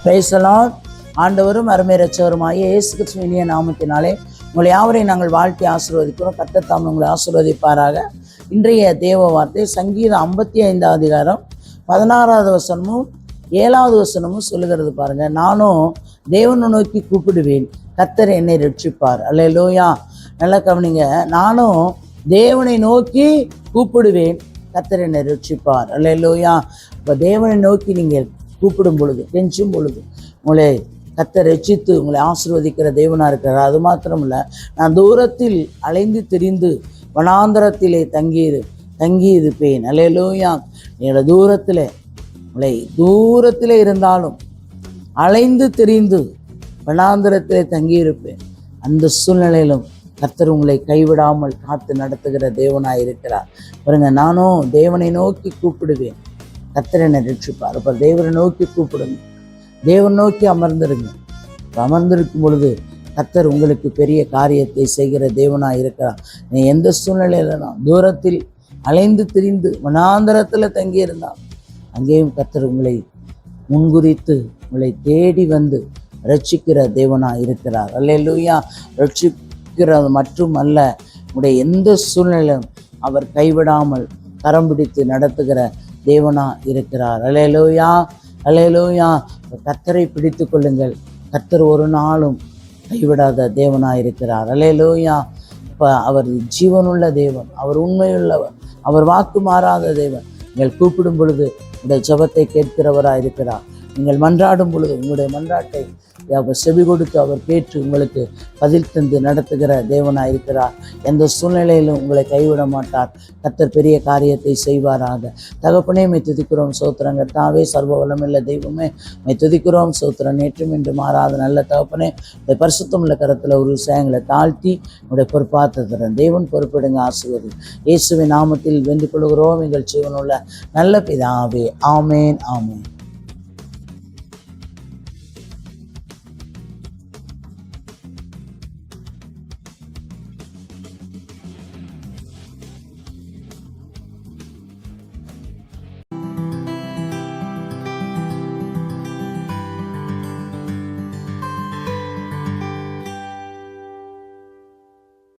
Praise the Lord. ஆண்டவரும் அருமை இரட்சகருமாகிய இயேசு கிறிஸ்துவின் இனிய நாமத்தினாலே உங்களை யாவரையும் நாங்கள் வாழ்த்தி ஆசீர்வதிக்கிறோம். கர்த்தர் தாமே உங்களை ஆசீர்வதிப்பாராக. இன்றைய தேவ வார்த்தை சங்கீதம் 55 அதிகாரம் 16வது வசனமும் 7வது வசனமும் சொல்லுகிறது பாருங்க. நானும் தேவனை நோக்கி கூப்பிடுவேன், கர்த்தர் என்னை ரட்சிப்பார். அல்லேலூயா. நல்லா கவனிங்க. நானும் தேவனை நோக்கி கூப்பிடுவேன், கர்த்தர் என்னை ரட்சிப்பார். அல்லேலூயா. இப்போ தேவனை நோக்கி நீங்கள் கூப்பிடும் பொழுது, கெஞ்சும் பொழுது உங்களை கர்த்தர் ரட்சித்து உங்களை ஆசீர்வதிக்கிற தேவனாக இருக்கிறார். அது மாத்திரமில்லை, நான் தூரத்தில் அலைந்து திரிந்து வனாந்தரத்திலே தங்கியிருப்பேன். அல்லேலூயா. என்னோட தூரத்தில் இருந்தாலும் அலைந்து திரிந்து வனாந்தரத்திலே தங்கியிருப்பேன். அந்த சூழ்நிலையிலும் கர்த்தர் உங்களை கைவிடாமல் காத்து நடத்துகிற தேவனாக இருக்கிறார். பாருங்க, நானும் தேவனை நோக்கி கூப்பிடுவேன், கர்த்தர் என்னை ரட்சிப்பார். அப்போ தேவனை நோக்கி கூப்பிடுங்க, தேவனை நோக்கி அமர்ந்திருங்க. அமர்ந்திருக்கும் பொழுது கர்த்தர் உங்களுக்கு பெரிய காரியத்தை செய்கிற தேவனாக இருக்கிறார். நீ எந்த சூழ்நிலையில தூரத்தில் அலைந்து திரிந்து வனாந்தரத்தில் தங்கியிருந்தால் அங்கேயும் கர்த்தர் உங்களை முன்குறித்து உங்களை தேடி வந்து ரட்சிக்கிற தேவனாக இருக்கிறார். அல்லேலூயா. ரட்சிக்கிறது மட்டும் அல்ல, உங்களுடைய எந்த சூழ்நிலையும் அவர் கைவிடாமல் கரம் பிடித்து நடத்துகிற தேவனா இருக்கிறார். அல்லேலூயா, அல்லேலூயா. கர்த்தரை பிடித்து கொள்ளுங்கள். கர்த்தர் ஒரு நாளும் கைவிடாத தேவனா இருக்கிறார். அல்லேலூயா. இப்போ அவர் ஜீவனுள்ள தேவன், அவர் உண்மையுள்ளவர், அவர் வாக்கு மாறாத தேவன். நீங்கள் கூப்பிடும் பொழுது உங்களுடைய ஜெபத்தை கேட்கிறவராக இருக்கிறார். நீங்கள் மன்றாடும் பொழுது உங்களுடைய மன்றாட்டை அவர் செவி கொடுத்து அவர் கேட்டு உங்களுக்கு பதில் தந்து நடத்துகிற தேவனாக இருக்கிறார். எந்த சூழ்நிலையிலும் உங்களை கைவிட மாட்டார். கர்த்தர் பெரிய காரியத்தை செய்வாராக. தகப்பனே, மை துதிக்கிறோம், சோத்திரம். கர்த்தாவே, சர்வ வல்லமையுள்ள தெய்வமே, மை துதிக்கிறோம், சோத்திரம். நேற்றும் இன்று மாறாத நல்ல தகப்பனே, இந்த பரிசுத்தம் உள்ள கரத்தில் ஒரு விஷயங்களை தாழ்த்தி உங்களுடைய பொறுப்பாற்ற தரேன். தேவன் பொறுப்பிடுங்க, ஆசீர்வதி. இயேசுவின் நாமத்தில் வேண்டிக் கொள்கிறோம் எங்கள் ஜீவனுள்ள நல்ல பிதாவே. ஆமேன், ஆமேன்.